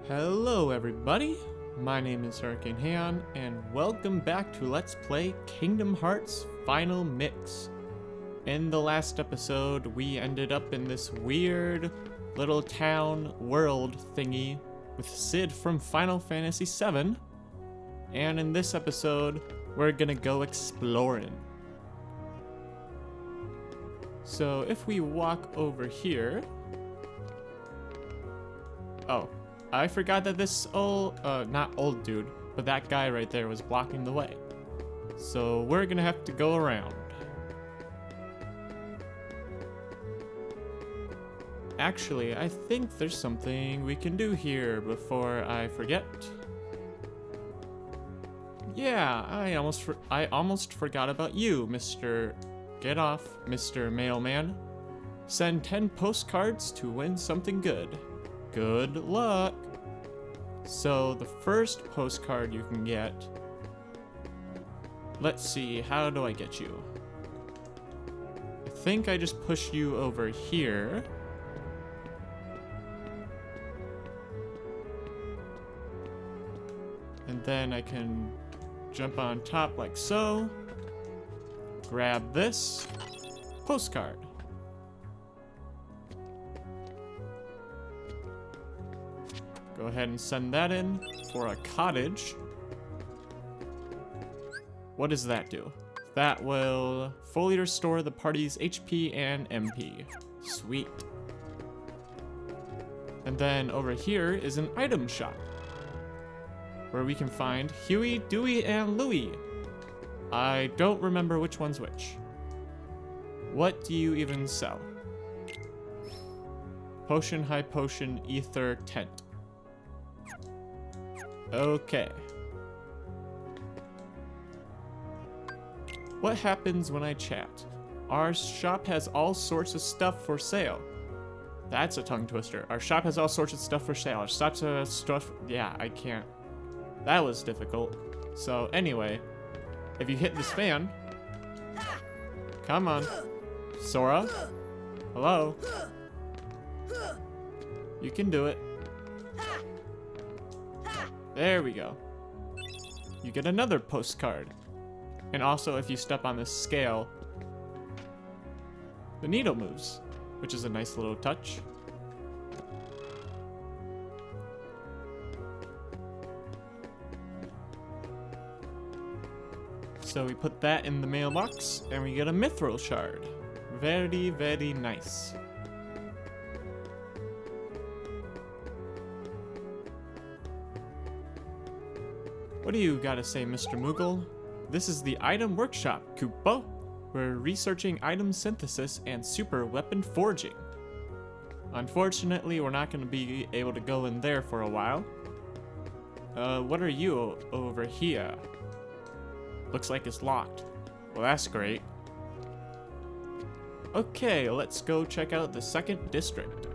Hello everybody, my name is Hurricanehaon, and welcome back to Let's Play Kingdom Hearts Final Mix. In the last episode, we ended up in this weird little town world thingy with Sid from Final Fantasy VII, and in this episode, we're gonna go exploring. So if we walk over here... Oh. I forgot that this not old dude, but that guy right there was blocking the way. So we're gonna have to go around. Actually, I think there's something we can do here before I forget. Yeah, I almost forgot about you, Mr. Get off, Mr. Mailman. Send 10 postcards to win something good. Good luck! So, the first postcard you can get... Let's see, how do I get you? I think I just push you over here. And then I can jump on top like so. Grab this postcard. Go ahead and send that in for a cottage. What does that do? That will fully restore the party's HP and MP. Sweet. And then over here is an item shop, where we can find Huey, Dewey, and Louie. I don't remember which one's which. What do you even sell? Potion, high potion, ether, tent. Okay. What happens when I chat? Our shop has all sorts of stuff for sale. That's a tongue twister. Our shop has all sorts of stuff for sale. Our shop has stuff... Yeah, I can't. That was difficult. So anyway, if you hit this fan... Come on. Sora? Hello? You can do it. There we go. You get another postcard. And also, if you step on this scale, the needle moves, which is a nice little touch. So we put that in the mailbox, and we get a mithril shard. Very, very nice. What do you gotta say, Mr. Moogle? This is the item workshop, Koopa. We're researching item synthesis and super weapon forging. Unfortunately, we're not gonna be able to go in there for a while. What are you over here? Looks like it's locked. Well, that's great. Okay, let's go check out the second district.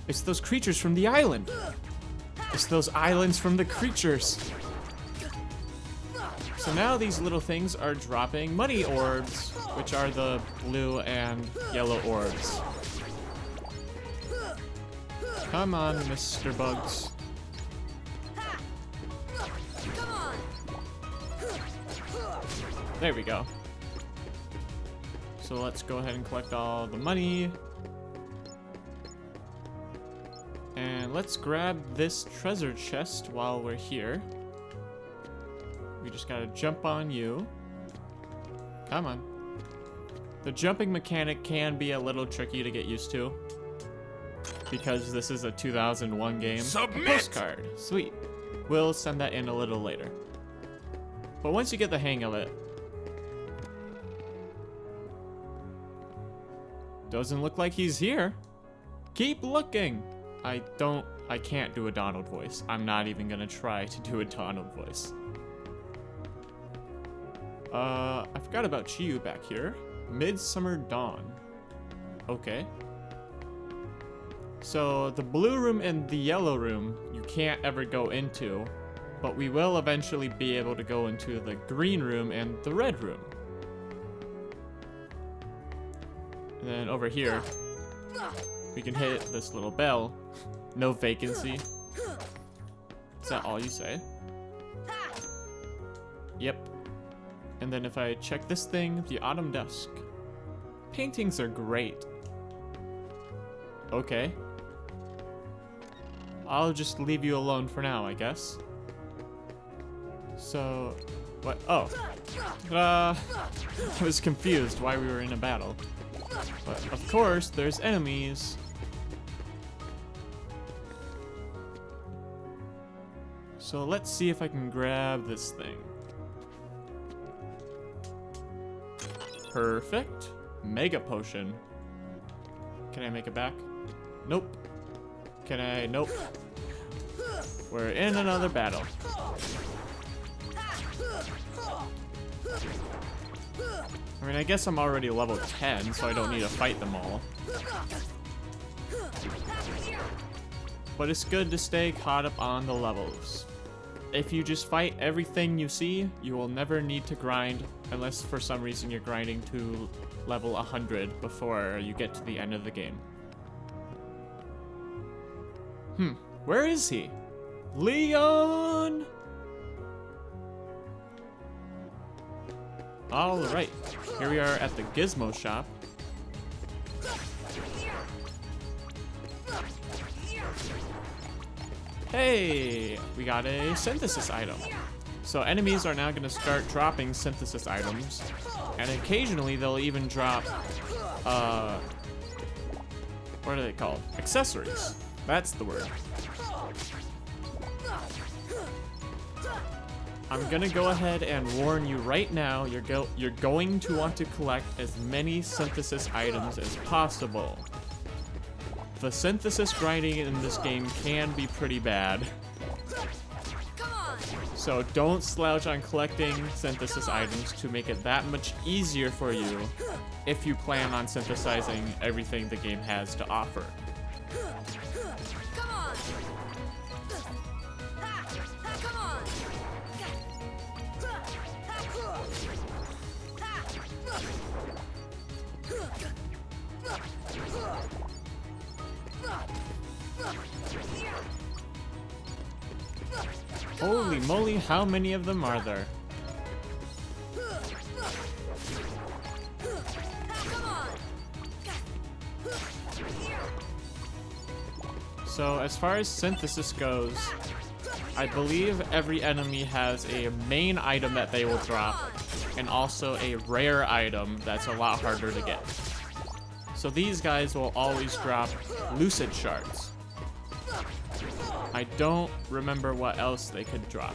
It's those creatures from the island. It's those islands from the creatures. So now these little things are dropping money orbs, which are the blue and yellow orbs. Come on, Mr. Bugs. There we go. So let's go ahead and collect all the money. And let's grab this treasure chest while we're here. We just gotta jump on you. Come on. The jumping mechanic can be a little tricky to get used to, because this is a 2001 game. Submit! A postcard. Sweet. We'll send that in a little later. But once you get the hang of it, doesn't look like he's here. Keep looking. I can't do a Donald voice. I'm not even gonna try to do a Donald voice. I forgot about Chiyu back here. Midsummer Dawn. Okay. So the blue room and the yellow room you can't ever go into, but we will eventually be able to go into the green room and the red room. And then over here, we can hit this little bell. No vacancy. Is that all you say? Yep. And then if I check this thing, the Autumn Dusk. Paintings are great. Okay. I'll just leave you alone for now, I guess. So, what? Oh. I was confused why we were in a battle. But of course, there's enemies. So let's see if I can grab this thing. Perfect. Mega potion. Can I make it back? Nope. Can I? Nope. We're in another battle. I mean, I guess I'm already level 10, so I don't need to fight them all. But it's good to stay caught up on the levels. If you just fight everything you see, you will never need to grind, unless for some reason you're grinding to level 100 before you get to the end of the game. Where is he? Leon! Alright, here we are at the Gizmo shop. Hey, we got a synthesis item. So enemies are now going to start dropping synthesis items, and occasionally they'll even drop, what are they called? Accessories. That's the word. I'm gonna go ahead and warn you right now, you're going to want to collect as many synthesis items as possible. The synthesis grinding in this game can be pretty bad. So don't slouch on collecting synthesis items to make it that much easier for you if you plan on synthesizing everything the game has to offer. Holy moly, how many of them are there? So as far as synthesis goes, I believe every enemy has a main item that they will drop, and also a rare item that's a lot harder to get. So these guys will always drop lucid shards. I don't remember what else they could drop.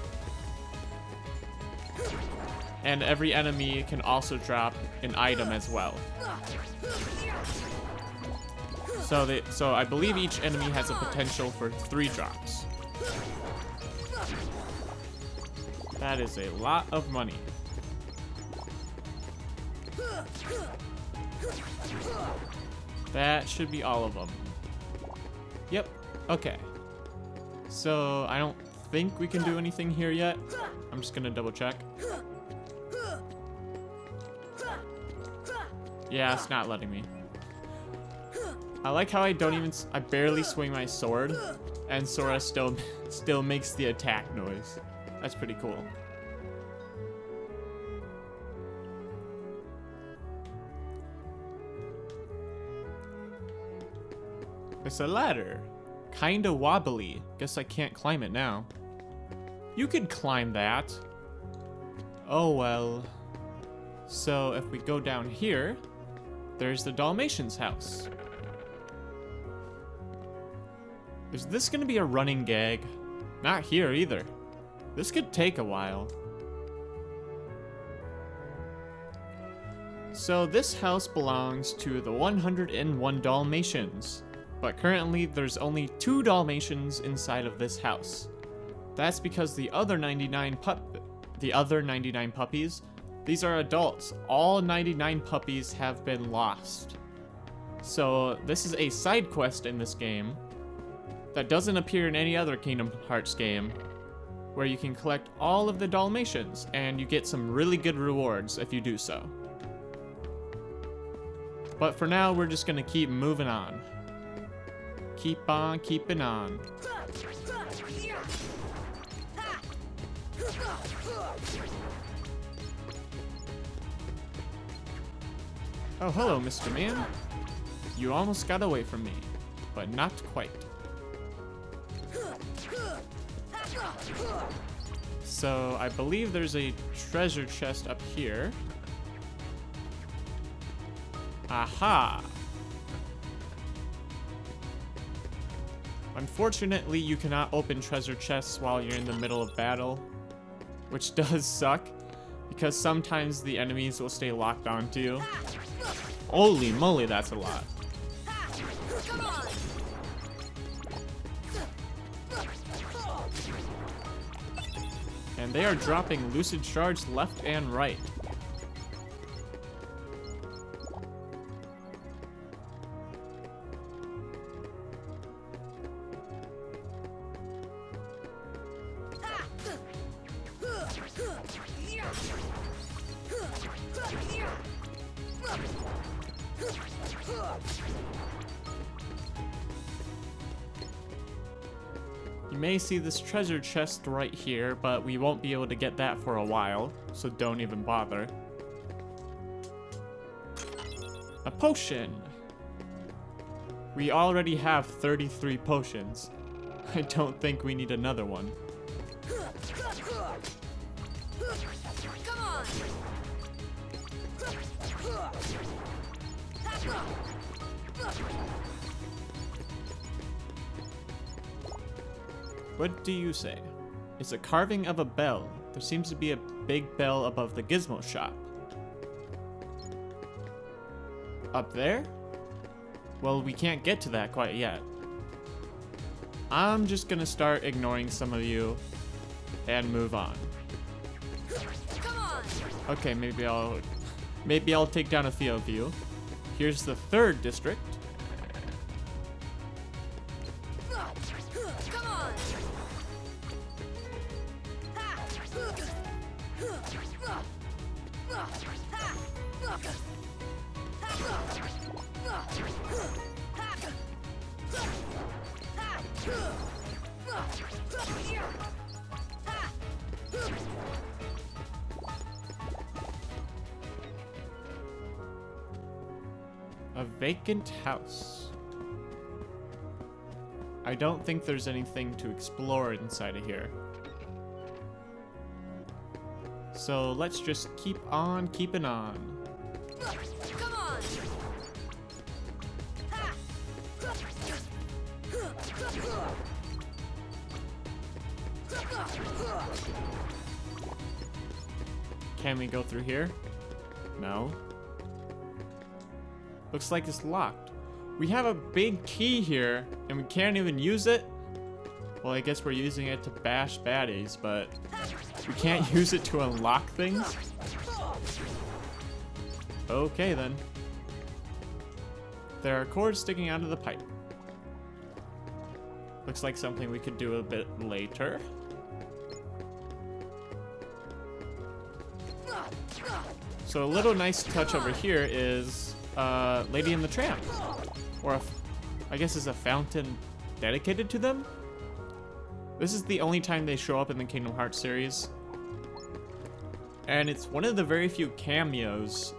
And every enemy can also drop an item as well. So I believe each enemy has a potential for 3 drops. That is a lot of money. That should be all of them. Yep, okay. So I don't think we can do anything here yet. I'm just gonna double check. Yeah, it's not letting me. I like how I barely swing my sword, and Sora still makes the attack noise. That's pretty cool. It's a ladder. Kinda wobbly. Guess I can't climb it now. You could climb that. Oh well. So if we go down here, there's the Dalmatian's house. Is this gonna be a running gag? Not here either. This could take a while. So this house belongs to the 101 Dalmatians, but currently there's only 2 Dalmatians inside of this house. That's because the other 99 puppies, These are adults. All 99 puppies have been lost. So this is a side quest in this game that doesn't appear in any other Kingdom Hearts game, where you can collect all of the Dalmatians, and you get some really good rewards if you do so. But for now, we're just gonna keep moving on. Keep on keeping on. Oh, hello, Mr. Man. You almost got away from me, but not quite. So, I believe there's a treasure chest up here. Aha! Unfortunately, you cannot open treasure chests while you're in the middle of battle, which does suck, because sometimes the enemies will stay locked onto you. Holy moly, that's a lot. And they are dropping lucid shards left and right. You may see this treasure chest right here, but we won't be able to get that for a while, so don't even bother. A potion! We already have 33 potions. I don't think we need another one. What do you say? It's a carving of a bell. There seems to be a big bell above the gizmo shop. Up there? Well, we can't get to that quite yet. I'm just gonna start ignoring some of you and move on. Okay, maybe I'll take down a few of you. Here's the 3rd district. A vacant house. I don't think there's anything to explore inside of here. So let's just keep on keeping on. Come on. Can we go through here? No. Looks like it's locked. We have a big key here, and we can't even use it? Well, I guess we're using it to bash baddies, but we can't use it to unlock things? Okay, then. There are cords sticking out of the pipe. Looks like something we could do a bit later. So a little nice touch over here is Lady and the Tramp, or I guess is a fountain dedicated to them? This is the only time they show up in the Kingdom Hearts series, and it's one of the very few cameos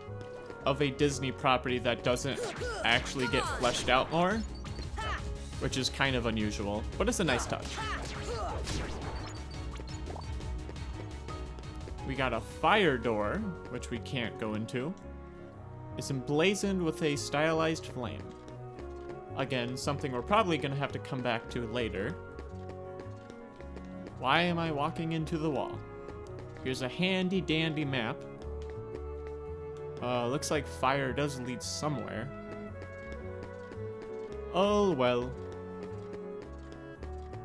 of a Disney property that doesn't actually get fleshed out more, which is kind of unusual, but it's a nice touch. We got a fire door, which we can't go into. It's emblazoned with a stylized flame. Again, something we're probably gonna have to come back to later. Why am I walking into the wall? Here's a handy dandy map. Looks like fire does lead somewhere. Oh well.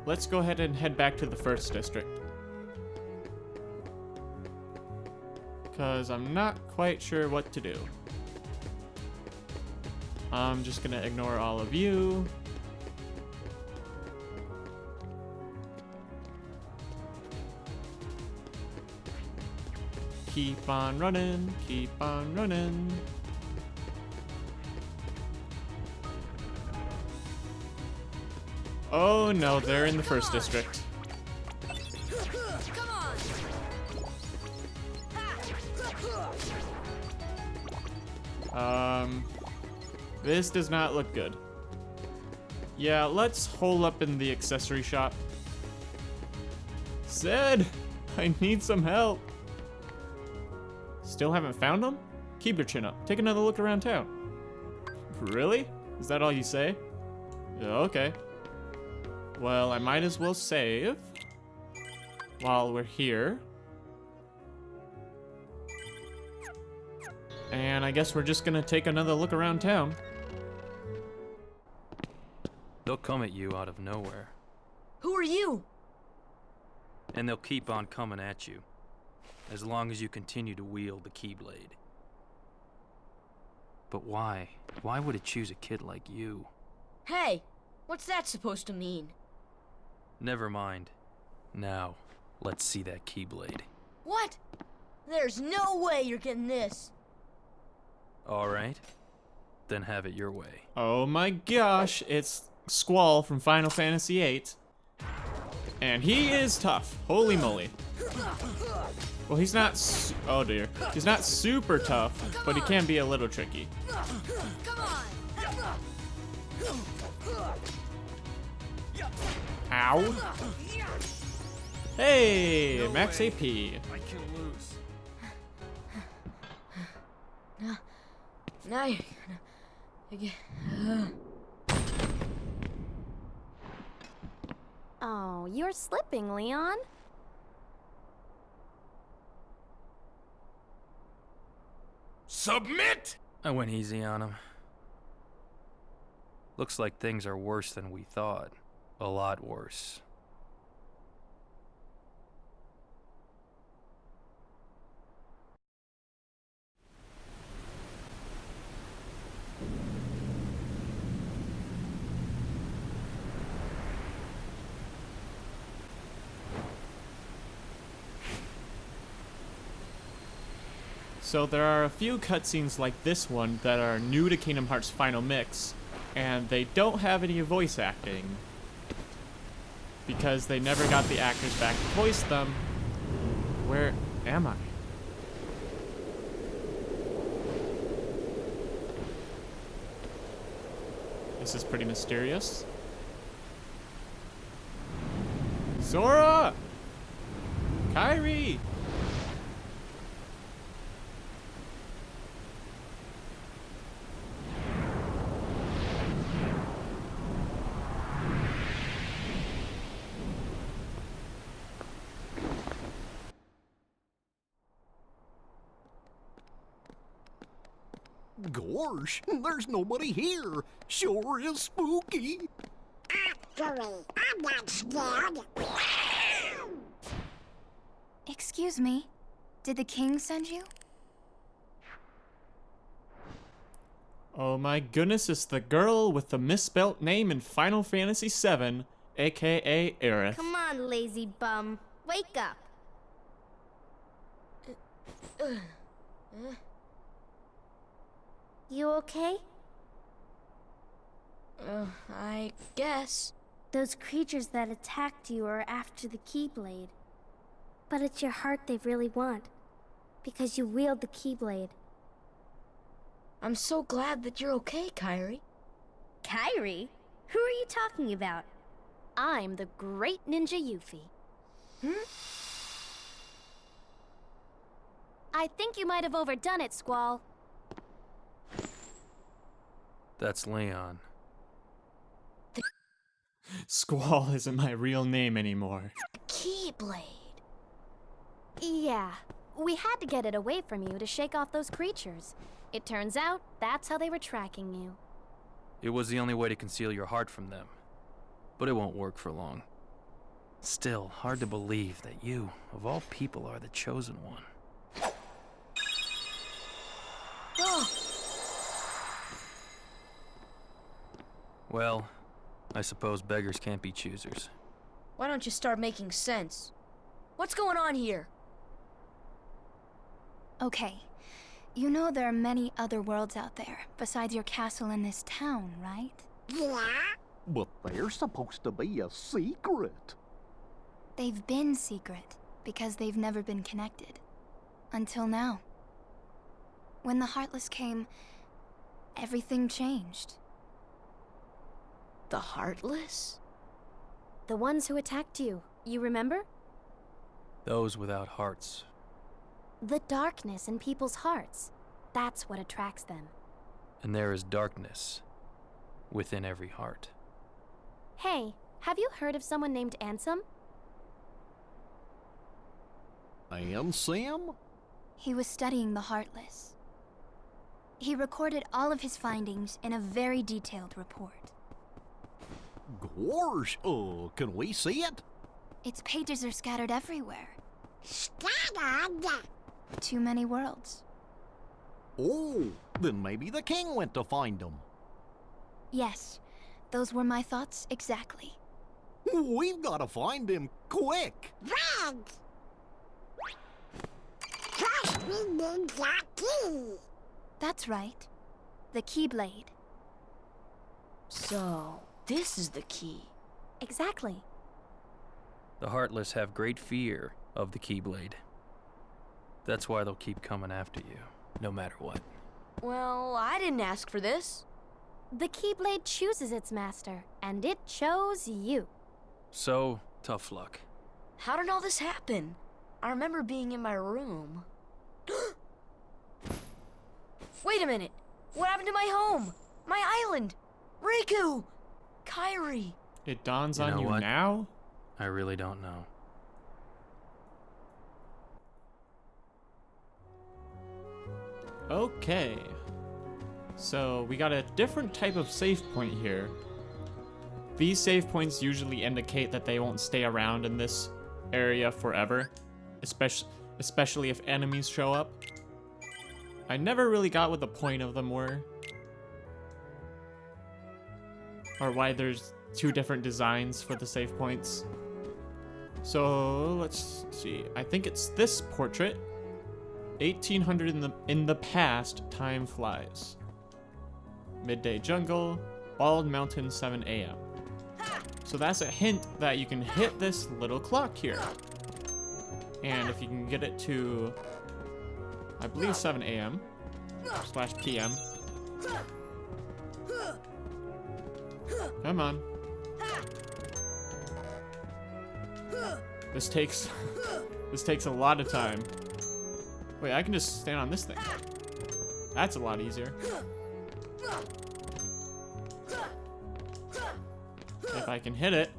Let's go ahead and head back to the 1st district. because I'm not quite sure what to do. I'm just gonna ignore all of you. Keep on running, keep on running. Oh no, they're in the first district. This does not look good. Yeah, let's hole up in the accessory shop. Zed, I need some help. Still haven't found them? Keep your chin up. Take another look around town. Really? Is that all you say? Yeah, okay. Well, I might as well save while we're here. And I guess we're just gonna take another look around town. They'll come at you out of nowhere. Who are you? And they'll keep on coming at you, as long as you continue to wield the Keyblade. But why? Why would it choose a kid like you? Hey, what's that supposed to mean? Never mind. Now, let's see that Keyblade. What? There's no way you're getting this. Alright, then have it your way. Oh my gosh, it's Squall from Final Fantasy VIII. And he is tough. Holy moly. Well, he's not oh dear. He's not super tough, but he can be a little tricky. Come on. Ow. Hey, max AP. I can lose. Now you're gonna get. Oh, you're slipping, Leon. Submit! I went easy on him. Looks like things are worse than we thought. A lot worse. So there are a few cutscenes like this one that are new to Kingdom Hearts Final Mix, and they don't have any voice acting because they never got the actors back to voice them. Where am I? This is pretty mysterious. Sora! Kairi! Gosh, there's nobody here. Sure is spooky. Actually, I'm not scared. Excuse me, did the king send you? Oh my goodness, it's the girl with the misspelt name in Final Fantasy VII, aka Aerith. Come on, lazy bum. Wake up. You okay? I guess. Those creatures that attacked you are after the Keyblade. But it's your heart they really want, because you wield the Keyblade. I'm so glad that you're okay, Kairi. Kairi? Who are you talking about? I'm the great ninja Yuffie. I think you might have overdone it, Squall. That's Leon. Squall isn't my real name anymore. Keyblade. Yeah, we had to get it away from you to shake off those creatures. It turns out that's how they were tracking you. It was the only way to conceal your heart from them. But it won't work for long. Still, hard to believe that you, of all people, are the chosen one. Well, I suppose beggars can't be choosers. Why don't you start making sense? What's going on here? Okay. You know there are many other worlds out there, besides your castle and this town, right? Yeah? But they're supposed to be a secret. They've been secret, because they've never been connected. Until now. When the Heartless came, everything changed. The Heartless? The ones who attacked you, you remember? Those without hearts. The darkness in people's hearts. That's what attracts them. And there is darkness within every heart. Hey, have you heard of someone named Ansem? And Sam? He was studying the Heartless. He recorded all of his findings in a very detailed report. Gosh, can we see it? Its pages are scattered everywhere. Scattered? Too many worlds. Oh, then maybe the king went to find them. Yes, those were my thoughts exactly. We've got to find him quick. Red! First we need the key. That's right. The Keyblade. So, this is the key. Exactly. The Heartless have great fear of the Keyblade. That's why they'll keep coming after you, no matter what. Well, I didn't ask for this. The Keyblade chooses its master, and it chose you. So, tough luck. How did all this happen? I remember being in my room. Wait a minute! What happened to my home? My island? Riku! Kairi! It dawns You on know you what? now? I really don't know. Okay. So we got a different type of save point here. These save points usually indicate that they won't stay around in this area forever, especially if enemies show up. I never really got what the point of them were, or why there's two different designs for the save points. So let's see. I think it's this portrait. 1800 in the past, time flies. Midday jungle, Bald Mountain, 7 a.m. So that's a hint that you can hit this little clock here. And if you can get it to, I believe 7 a.m. / p.m. Come on. This takes a lot of time. Wait, I can just stand on this thing. That's a lot easier. If I can hit it.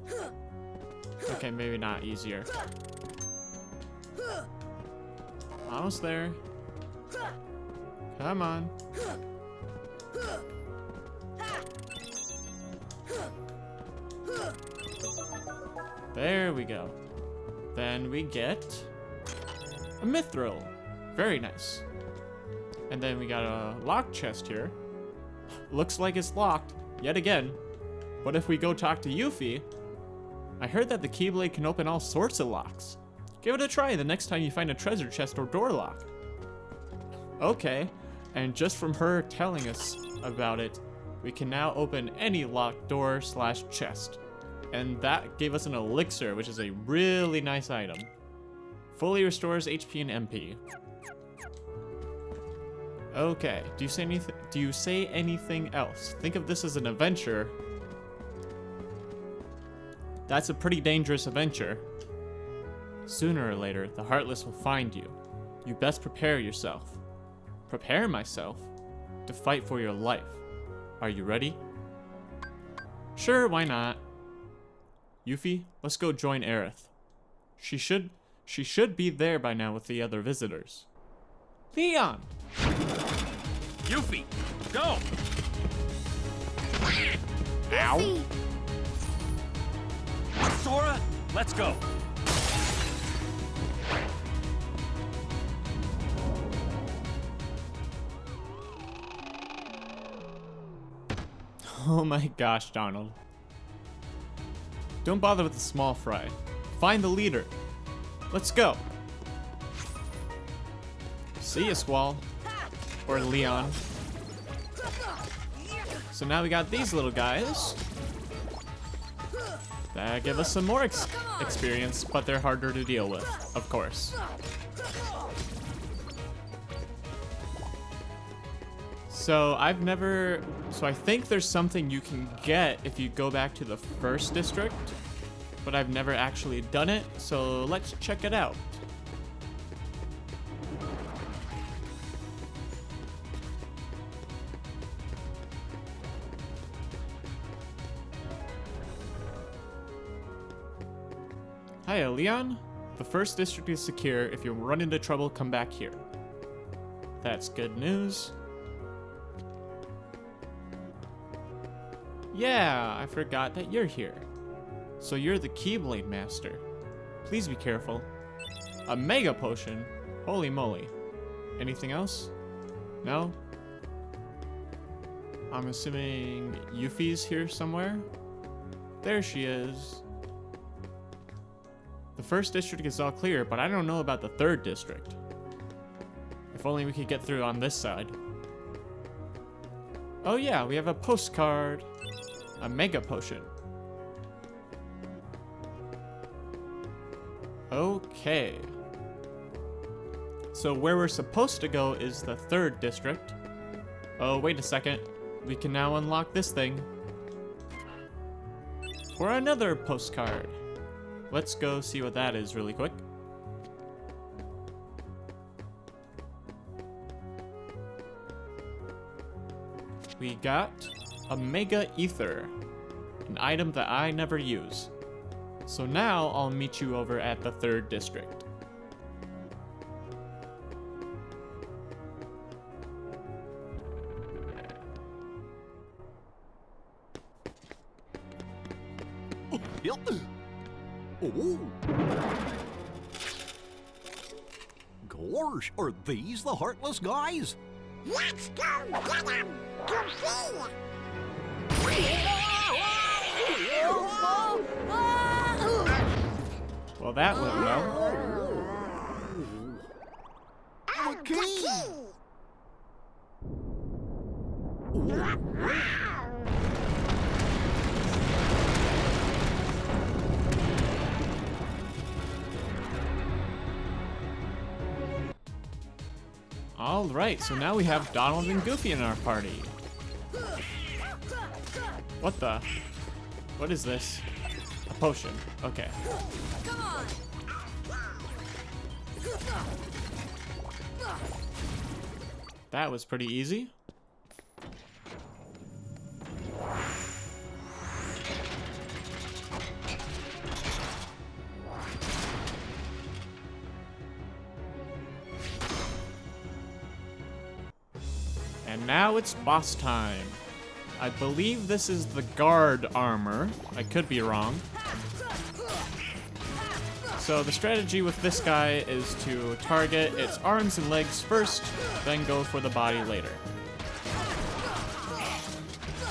Okay, maybe not easier. Almost there. Come on. There we go. Then we get a mithril. Very nice. And then we got a lock chest here. Looks like it's locked, yet again. What if we go talk to Yuffie? I heard that the Keyblade can open all sorts of locks. Give it a try the next time you find a treasure chest or door lock. Okay, and just from her telling us about it, we can now open any locked door / chest. And that gave us an elixir, which is a really nice item. Fully restores HP and MP. Okay, do you say anything else? Think of this as an adventure. That's a pretty dangerous adventure. Sooner or later, the Heartless will find you. You best prepare yourself. Prepare myself? To fight for your life. Are you ready? Sure, why not? Yuffie, let's go join Aerith. She should be there by now with the other visitors. Leon! Yuffie, go! Ow! Sora, let's go! Oh my gosh, Donald. Don't bother with the small fry. Find the leader. Let's go. See ya, Squall. Or Leon. So now we got these little guys. That give us some more experience, but they're harder to deal with, of course. So I think there's something you can get if you go back to the first district, but I've never actually done it, so let's check it out. Hiya, Leon. The first district is secure. If you run into trouble, come back here. That's good news. Yeah, I forgot that you're here. So you're the Keyblade Master. Please be careful. A Mega Potion? Holy moly. Anything else? No? I'm assuming Yuffie's here somewhere? There she is. The first district is all clear, but I don't know about the third district. If only we could get through on this side. Oh yeah, we have a postcard. A Mega Potion. Okay. So where we're supposed to go is the third district. Oh, wait a second. We can now unlock this thing. For another postcard. Let's go see what that is really quick. We got a Mega Ether, an item that I never use. So now I'll meet you over at the third district. Yep. Oh. Gosh, are these the Heartless guys? Let's go get him! Goofy! Well, that went well. Oh, the key! Alright, so now we have Donald and Goofy in our party. What the? What is this? A potion. Okay. That was pretty easy. And now it's boss time. I believe this is the guard armor. I could be wrong. So the strategy with this guy is to target its arms and legs first, then go for the body later.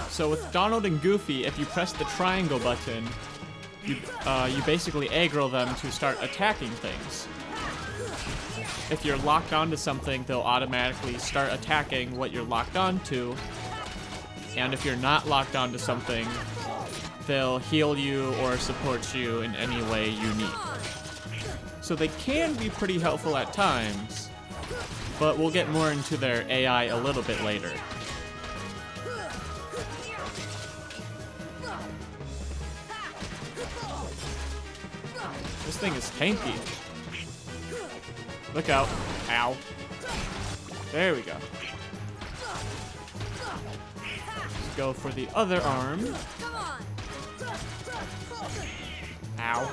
So with Donald and Goofy, if you press the triangle button, you basically aggro them to start attacking things. If you're locked onto something, they'll automatically start attacking what you're locked onto. And if you're not locked onto something, they'll heal you or support you in any way you need. So they can be pretty helpful at times, but we'll get more into their AI a little bit later. This thing is tanky. Look out. Ow. There we go. Let's go for the other arm. Ow.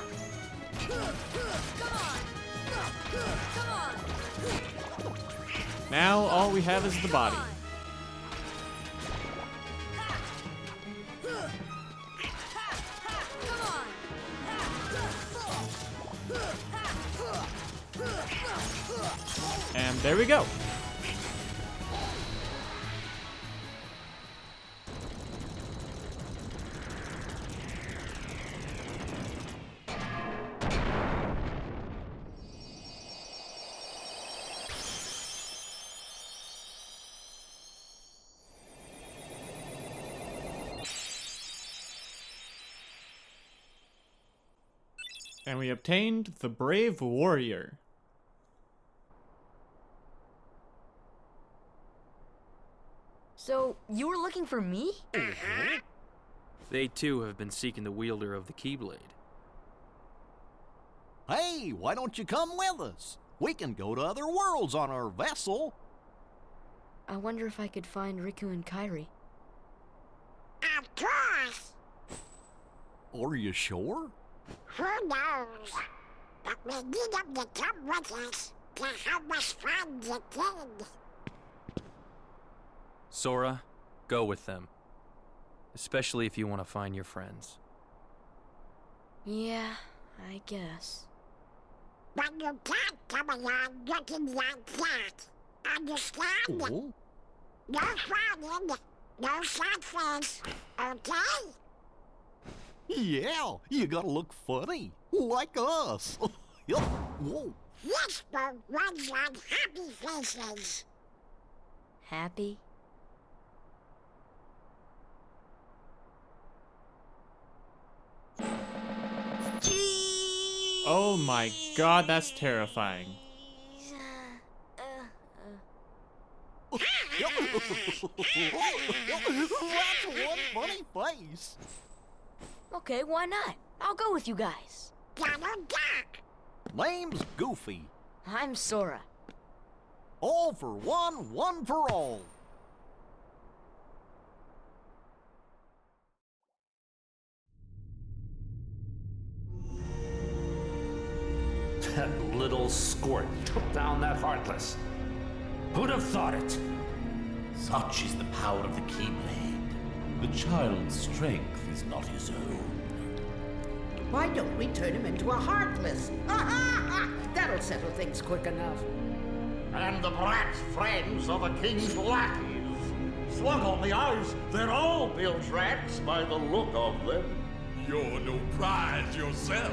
Now all we have is the body. And there we go. And we obtained the Brave Warrior. So, you were looking for me? They too have been seeking the wielder of the Keyblade. Hey, why don't you come with us? We can go to other worlds on our vessel. I wonder if I could find Riku and Kairi. Of course. Are you sure? Who knows? But we need them to come with us to help us find the kid. Sora, go with them. Especially if you want to find your friends. Yeah, I guess. But you can't come along looking like that. Understand? Oh, No frowning, no sad face, okay? yeah, you gotta look funny, like us. Whoa. Whisper runs on happy faces. Happy? Oh my god, that's terrifying. That's one funny face. Okay, why not? I'll go with you guys. Double duck. Name's Goofy. I'm Sora. All for one, one for all. That little squirt took down that Heartless. Who'd have thought it? Such is the power of the Keyblade. The child's strength is not his own. Why don't we turn him into a Heartless? That'll settle things quick enough. And the brat's friends are the king's lackeys. Slug on the eyes, they're all bilge rats by the look of them. You're no prize yourself.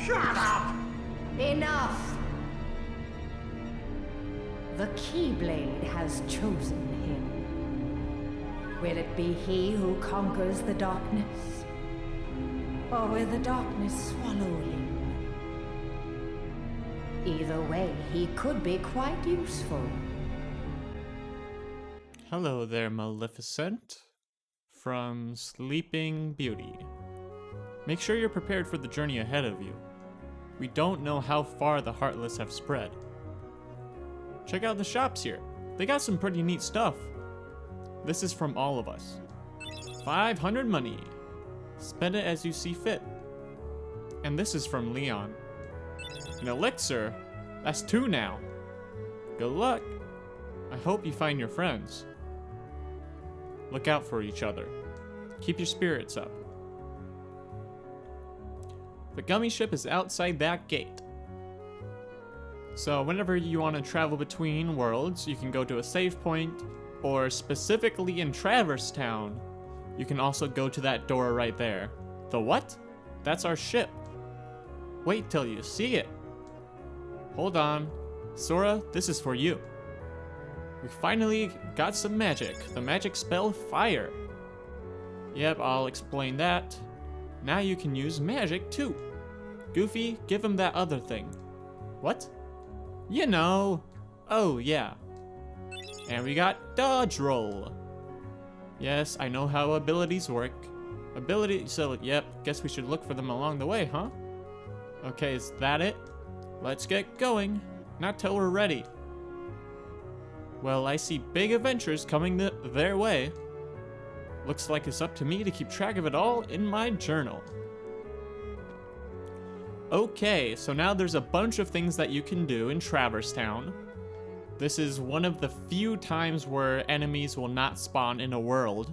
Shut up! Enough! The Keyblade has chosen him. Will it be he who conquers the darkness? Or will the darkness swallow him? Either way, he could be quite useful. Hello there, Maleficent. From Sleeping Beauty. Make sure you're prepared for the journey ahead of you. We don't know how far the Heartless have spread. Check out the shops here. They got some pretty neat stuff. This is from all of us. 500 money. Spend it as you see fit. And this is from Leon. An elixir? That's 2 now. Good luck. I hope you find your friends. Look out for each other. Keep your spirits up. The gummy ship is outside that gate. So whenever you want to travel between worlds, you can go to a save point, or specifically in Traverse Town, you can also go to that door right there. The what? That's our ship. Wait till you see it. Hold on. Sora, this is for you. We finally got some magic. The magic spell Fire. Yep, I'll explain that. Now you can use magic too. Goofy, give him that other thing. What? You know. Oh, yeah. And we got Dodge Roll. Yes, I know how abilities work. So, yep, guess we should look for them along the way, huh? Okay, is that it? Let's get going. Not till we're ready. Well, I see big adventures coming their way. Looks like it's up to me to keep track of it all in my journal. Okay, so now there's a bunch of things that you can do in Traverse Town. This is one of the few times where enemies will not spawn in a world.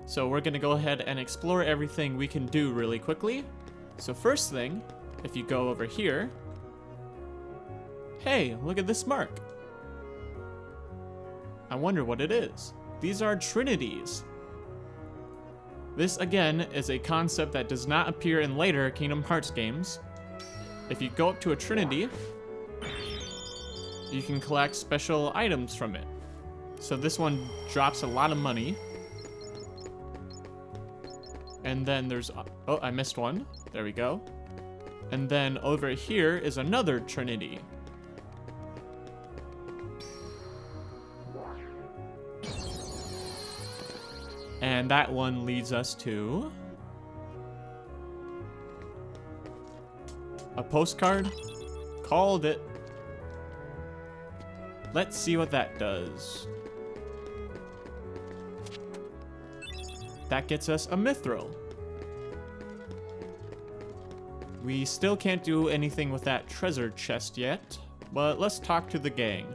So we're gonna go ahead and explore everything we can do really quickly. So first thing, if you go over here, hey, look at this mark. I wonder what it is. These are trinities. This again is a concept that does not appear in later Kingdom Hearts games. If you go up to a trinity, you can collect special items from it. So this one drops a lot of money. And then there's... Oh, I missed one. There we go. And then over here is another Trinity. And that one leads us to... a postcard. Called it. Let's see what that does. That gets us a mithril. We still can't do anything with that treasure chest yet, but let's talk to the gang.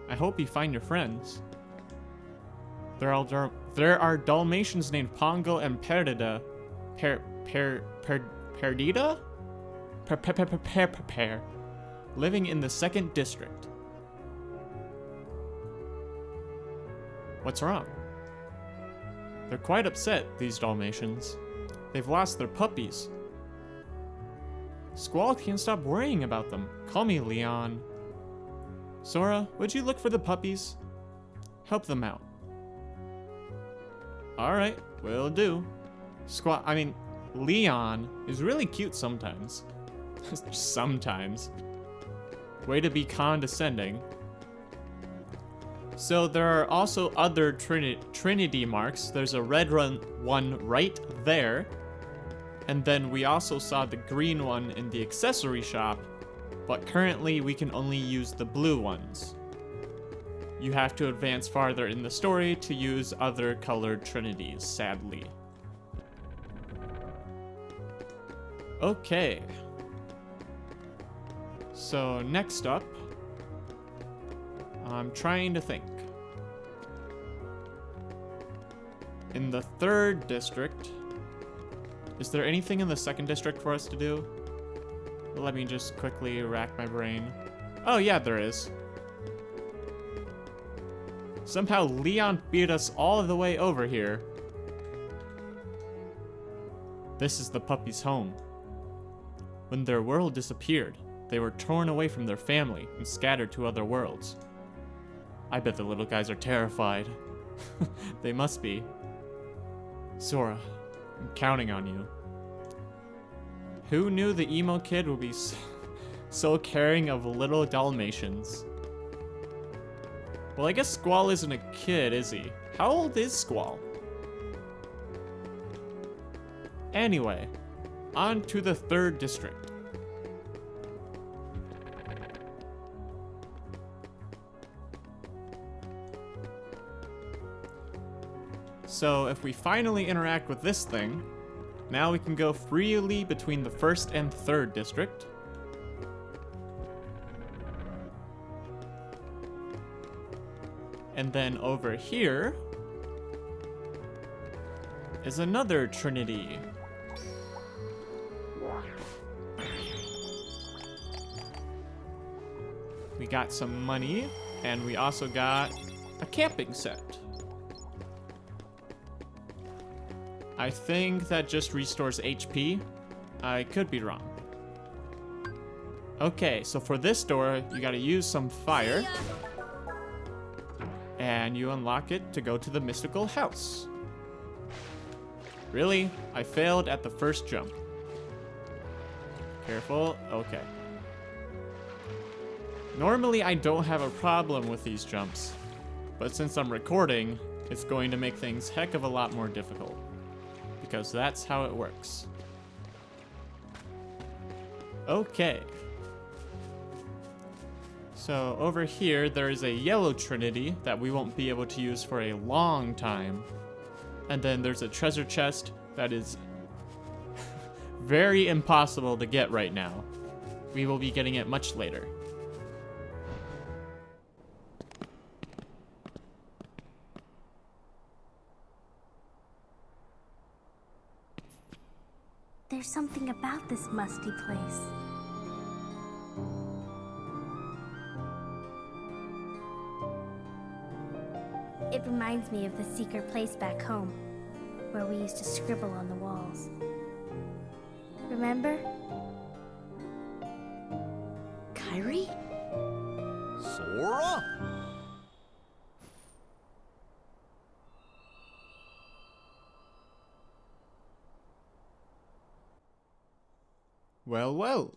I hope you find your friends. There are Dalmatians named Pongo and Perdita. Perdita? Living in the 2nd district. What's wrong? They're quite upset, these Dalmatians. They've lost their puppies. Squall can't stop worrying about them. Call me Leon. Sora, would you look for the puppies? Help them out. Alright, will do. Leon is really cute sometimes. Sometimes. Way to be condescending. So there are also other Trinity marks. There's a red one right there. And then we also saw the green one in the accessory shop. But currently we can only use the blue ones. You have to advance farther in the story to use other colored Trinities, sadly. Okay. So next up, I'm trying to think. In the 3rd district, is there anything in the 2nd district for us to do? Let me just quickly rack my brain. Oh yeah, there is. Somehow Leon beat us all the way over here. This is the puppy's home. When their world disappeared, they were torn away from their family and scattered to other worlds. I bet the little guys are terrified. They must be. Sora, I'm counting on you. Who knew the emo kid would be so caring of little Dalmatians? Well, I guess Squall isn't a kid, is he? How old is Squall? Anyway, on to the 3rd district. So if we finally interact with this thing, now we can go freely between the 1st and 3rd district. And then over here is another Trinity. We got some money, and we also got a camping set. I think that just restores HP. I could be wrong. Okay, so for this door, you gotta use some fire. And you unlock it to go to the mystical house. Really? I failed at the first jump. Careful. Okay. Normally, I don't have a problem with these jumps. But since I'm recording, it's going to make things heck of a lot more difficult. Because that's how it works. Okay. So over here, there is a yellow Trinity that we won't be able to use for a long time. And then there's a treasure chest that is very impossible to get right now. We will be getting it much later. There's something about this musty place. It reminds me of the secret place back home, where we used to scribble on the walls. Remember? Kairi? Sora? Well, well.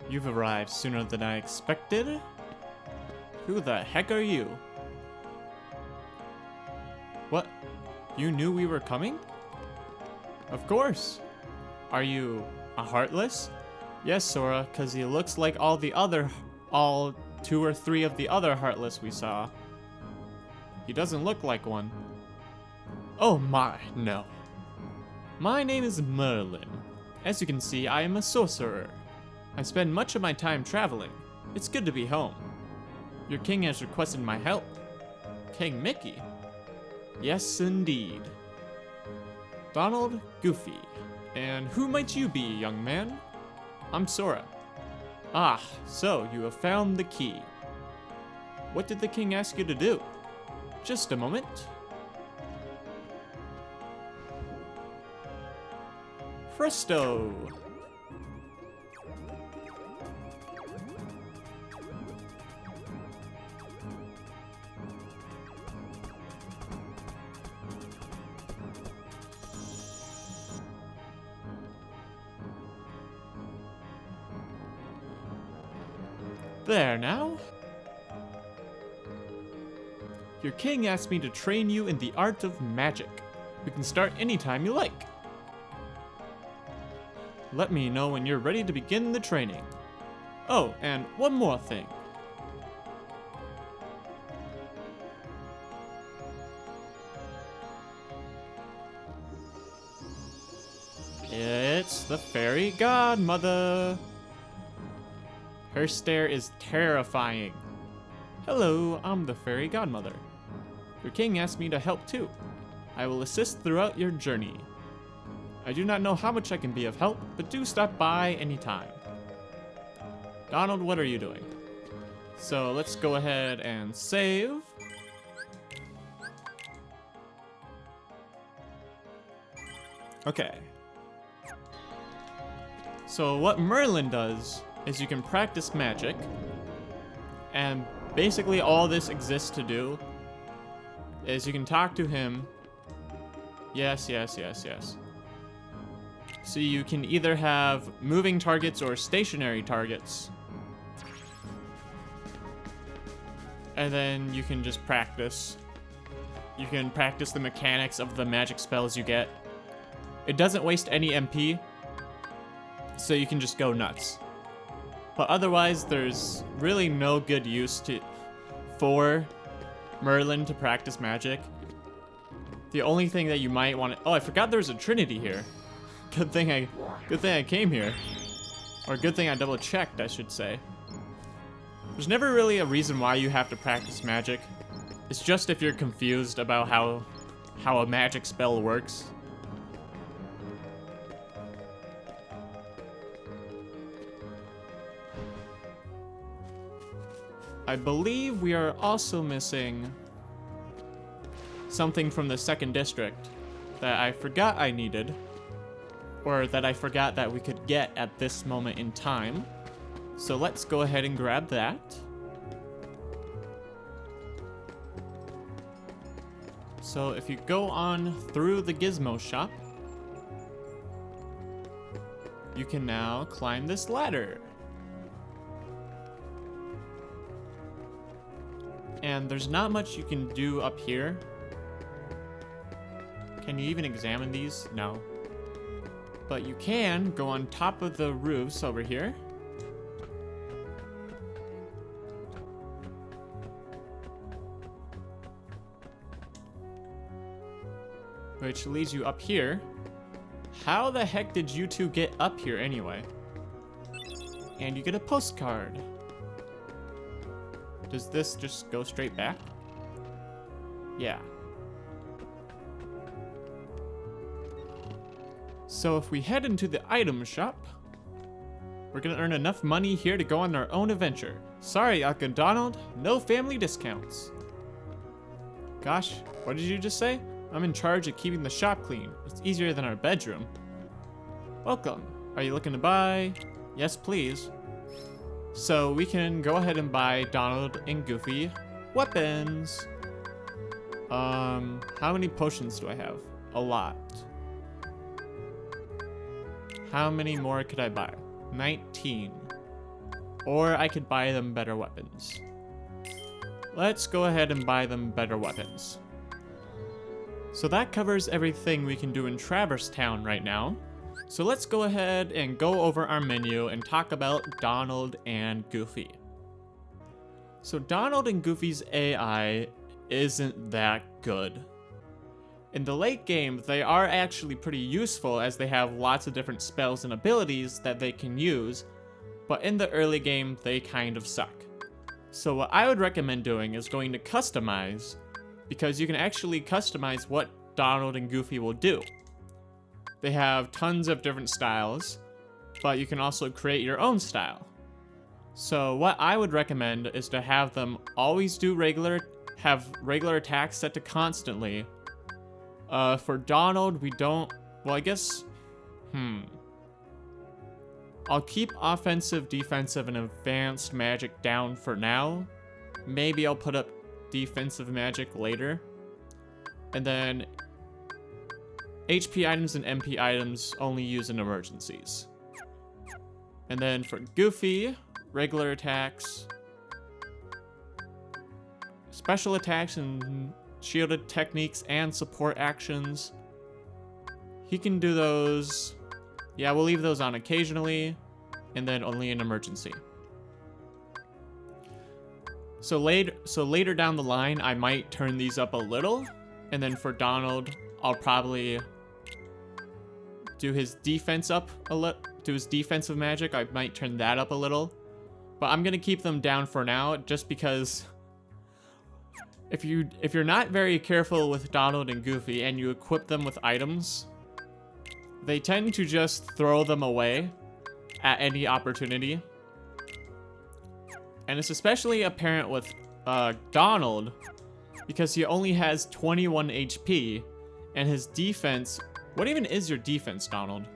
You've arrived sooner than I expected. Who the heck are you? What? You knew we were coming? Of course. Are you a Heartless? Yes, Sora, because he looks like all 2 or 3 of the other Heartless we saw. He doesn't look like one. Oh my, no. My name is Merlin. As you can see, I am a sorcerer. I spend much of my time traveling. It's good to be home. Your king has requested my help. King Mickey? Yes, indeed. Donald, Goofy. And who might you be, young man? I'm Sora. Ah, so you have found the key. What did the king ask you to do? Just a moment. Presto! There now. Your king asked me to train you in the art of magic. We can start anytime you like. Let me know when you're ready to begin the training. Oh, and one more thing. It's the fairy godmother. Her stare is terrifying. Hello, I'm the fairy godmother. Your king asked me to help too. I will assist throughout your journey. I do not know how much I can be of help, but do stop by anytime. Donald, what are you doing? So let's go ahead and save. Okay. So what Merlin does is you can practice magic, and basically all this exists to do is you can talk to him. Yes. So you can either have moving targets or stationary targets. And then you can just practice. You can practice the mechanics of the magic spells you get. It doesn't waste any MP, so you can just go nuts. But otherwise, there's really no good use for Merlin to practice magic. The only thing that you might want to... Oh, I forgot there was a Trinity here. Good thing I came here. Or good thing I double checked, I should say. There's never really a reason why you have to practice magic. It's just if you're confused about how a magic spell works. I believe we are also missing something from the second district that I forgot I needed, or that I forgot that we could get at this moment in time. So let's go ahead and grab that. So if you go on through the gizmo shop, you can now climb this ladder. And there's not much you can do up here. Can you even examine these? No. But you can go on top of the roofs over here. Which leads you up here. How the heck did you two get up here anyway? And you get a postcard. Does this just go straight back? Yeah. So if we head into the item shop, we're gonna earn enough money here to go on our own adventure. Sorry, Uncle Donald, no family discounts. Gosh, what did you just say? I'm in charge of keeping the shop clean. It's easier than our bedroom. Welcome. Are you looking to buy? Yes, please. So we can go ahead and buy Donald and Goofy weapons. How many potions do I have? A lot. How many more could I buy? 19. Or I could buy them better weapons. Let's go ahead and buy them better weapons. So that covers everything we can do in Traverse Town right now. So let's go ahead and go over our menu and talk about Donald and Goofy. So Donald and Goofy's AI isn't that good. In the late game, they are actually pretty useful as they have lots of different spells and abilities that they can use, but in the early game, they kind of suck. So what I would recommend doing is going to customize, because you can actually customize what Donald and Goofy will do. They have tons of different styles, but you can also create your own style. So what I would recommend is to have them always do have regular attacks set to constantly. For Donald, we don't, well, I guess, I'll keep offensive, defensive, and advanced magic down for now. Maybe I'll put up defensive magic later. And then HP items and MP items only use in emergencies. And then for Goofy, regular attacks, special attacks and shielded techniques and support actions. He can do those. Yeah, we'll leave those on occasionally, and then only in emergency. So later down the line, I might turn these up a little, and then for Donald, I'll probably do his defense up a little. Do his defensive magic. I might turn that up a little, but I'm gonna keep them down for now, just because. If you're not very careful with Donald and Goofy and you equip them with items, they tend to just throw them away at any opportunity. And it's especially apparent with Donald, because he only has 21 HP and his defense, what even is your defense, Donald?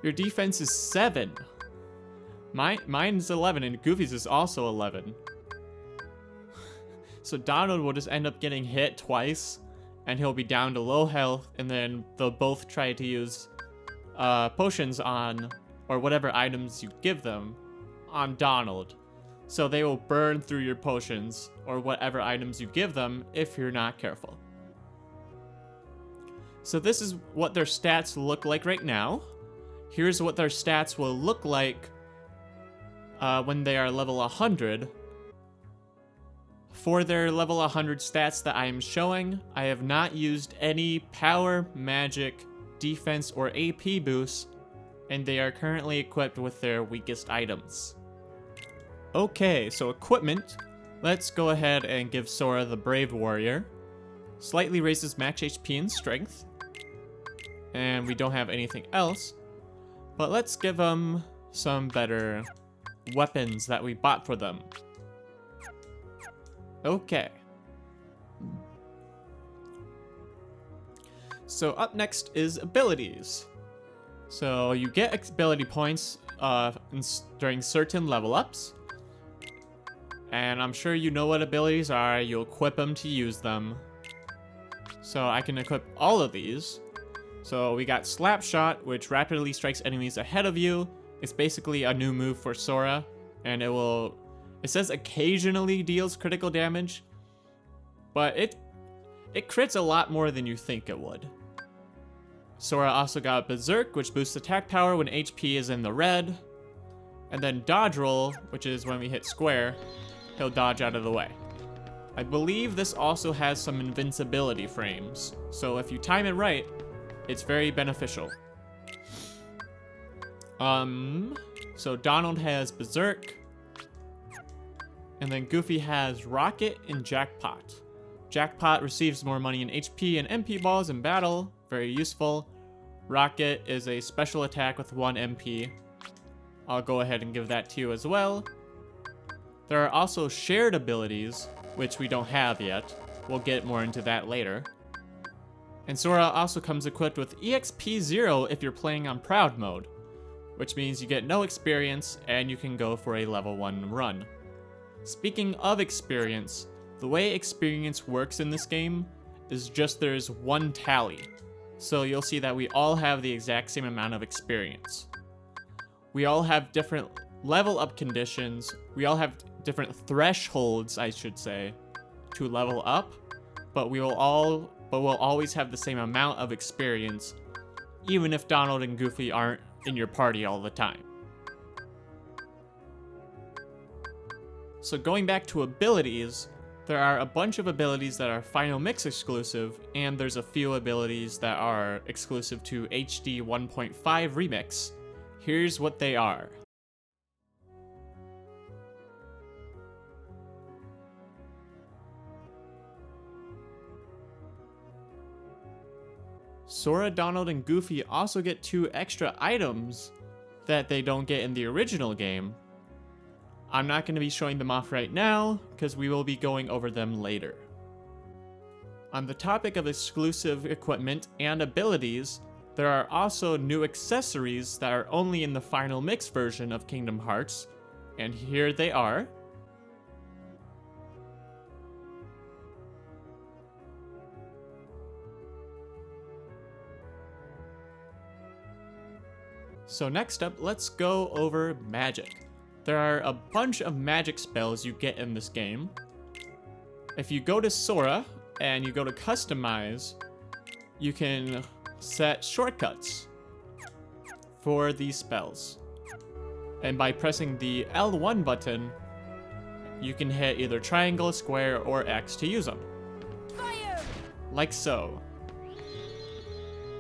Your defense is 7. Mine's 11 and Goofy's is also 11. So Donald will just end up getting hit twice, and he'll be down to low health, and then they'll both try to use potions on, or whatever items you give them, on Donald. So they will burn through your potions, or whatever items you give them, if you're not careful. So this is what their stats look like right now. Here's what their stats will look like when they are level 100. For their level 100 stats that I am showing, I have not used any power, magic, defense, or AP boosts, and they are currently equipped with their weakest items. Okay, so equipment. Let's go ahead and give Sora the Brave Warrior. Slightly raises max HP and strength. And we don't have anything else. But let's give them some better weapons that we bought for them. Okay. So up next is abilities. So you get ability points during certain level ups. And I'm sure you know what abilities are. You equip them to use them. So I can equip all of these. So we got Slapshot, which rapidly strikes enemies ahead of you. It's basically a new move for Sora. And it says occasionally deals critical damage, but it crits a lot more than you think it would. Sora also got Berserk, which boosts attack power when HP is in the red. And then Dodge Roll, which is when we hit square, he'll dodge out of the way. I believe this also has some invincibility frames, so if you time it right, it's very beneficial. So Donald has Berserk. And then Goofy has Rocket and Jackpot. Jackpot receives more money in HP and MP balls in battle. Very useful. Rocket is a special attack with 1 MP. I'll go ahead and give that to you as well. There are also shared abilities, which we don't have yet. We'll get more into that later. And Sora also comes equipped with EXP 0 if you're playing on Proud mode, which means you get no experience and you can go for a level 1 run. Speaking of experience, the way experience works in this game is just there's one tally. So you'll see that we all have the exact same amount of experience. We all have different level up conditions. We all have different thresholds, I should say, to level up, but we'll always have the same amount of experience, even if Donald and Goofy aren't in your party all the time. So going back to abilities, there are a bunch of abilities that are Final Mix exclusive, and there's a few abilities that are exclusive to HD 1.5 Remix. Here's what they are. Sora, Donald, and Goofy also get 2 extra items that they don't get in the original game. I'm not going to be showing them off right now, because we will be going over them later. On the topic of exclusive equipment and abilities, there are also new accessories that are only in the Final Mix version of Kingdom Hearts, and here they are. So next up, let's go over magic. There are a bunch of magic spells you get in this game. If you go to Sora and you go to Customize, you can set shortcuts for these spells. And by pressing the L1 button, you can hit either triangle, square, or X to use them. Fire! Like so.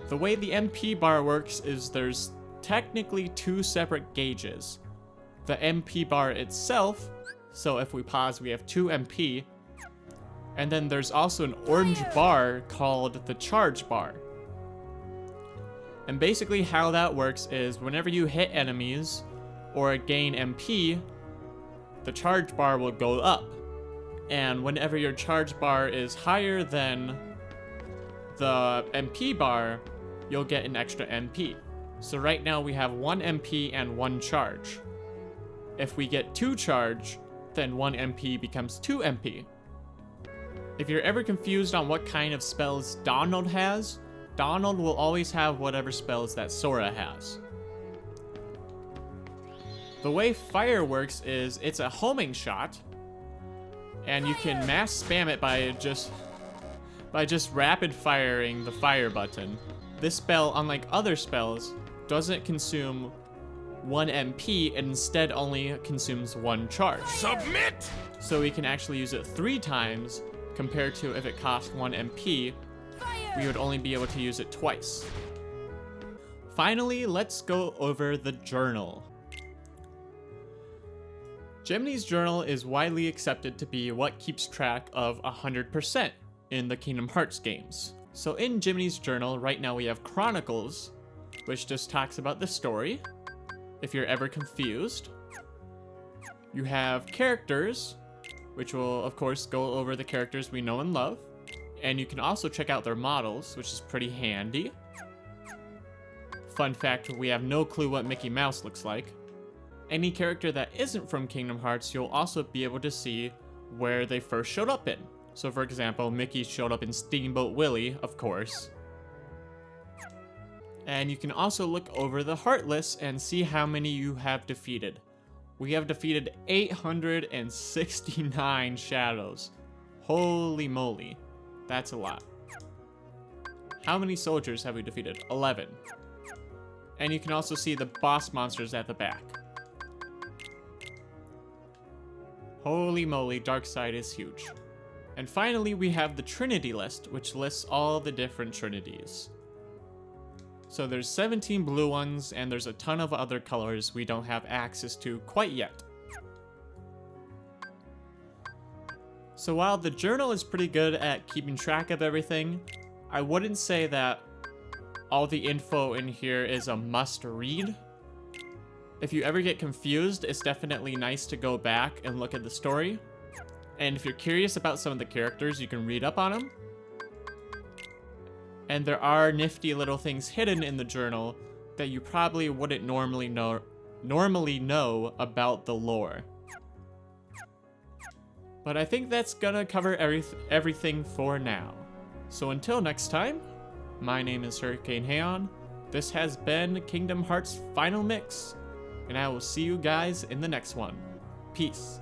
The way the MP bar works is there's technically 2 separate gauges. The MP bar itself, so if we pause we have 2 MP, and then there's also an orange bar called the charge bar. And basically how that works is whenever you hit enemies or gain MP, the charge bar will go up. And whenever your charge bar is higher than the MP bar, you'll get an extra MP. So right now we have 1 MP and 1 charge. If we get 2 charge, then 1 MP becomes 2 MP. If you're ever confused on what kind of spells Donald has, Donald will always have whatever spells that Sora has. The way fire works is it's a homing shot, and you can mass spam it by just rapid firing the fire button. This spell, unlike other spells, doesn't consume 1 MP and instead only consumes 1 charge. Submit! So we can actually use it 3 times compared to if it cost 1 MP, we would only be able to use it twice. Finally, let's go over the journal. Jiminy's journal is widely accepted to be what keeps track of 100% in the Kingdom Hearts games. So in Jiminy's journal, right now we have Chronicles, which just talks about the story, if you're ever confused. You have Characters, which will of course go over the characters we know and love. And you can also check out their models, which is pretty handy. Fun fact, we have no clue what Mickey Mouse looks like. Any character that isn't from Kingdom Hearts, you'll also be able to see where they first showed up in. So for example, Mickey showed up in Steamboat Willie, of course. And you can also look over the Heartless and see how many you have defeated. We have defeated 869 shadows. Holy moly. That's a lot. How many soldiers have we defeated? 11. And you can also see the boss monsters at the back. Holy moly, Darkseid is huge. And finally, we have the Trinity list, which lists all the different Trinities. So there's 17 blue ones, and there's a ton of other colors we don't have access to quite yet. So while the journal is pretty good at keeping track of everything, I wouldn't say that all the info in here is a must read. If you ever get confused, it's definitely nice to go back and look at the story. And if you're curious about some of the characters, you can read up on them. And there are nifty little things hidden in the journal that you probably wouldn't normally know about the lore. But I think that's gonna cover everything for now. So until next time, My name is Hurricanehaon. This has been Kingdom Hearts Final Mix, and I will see you guys in the next one. Peace.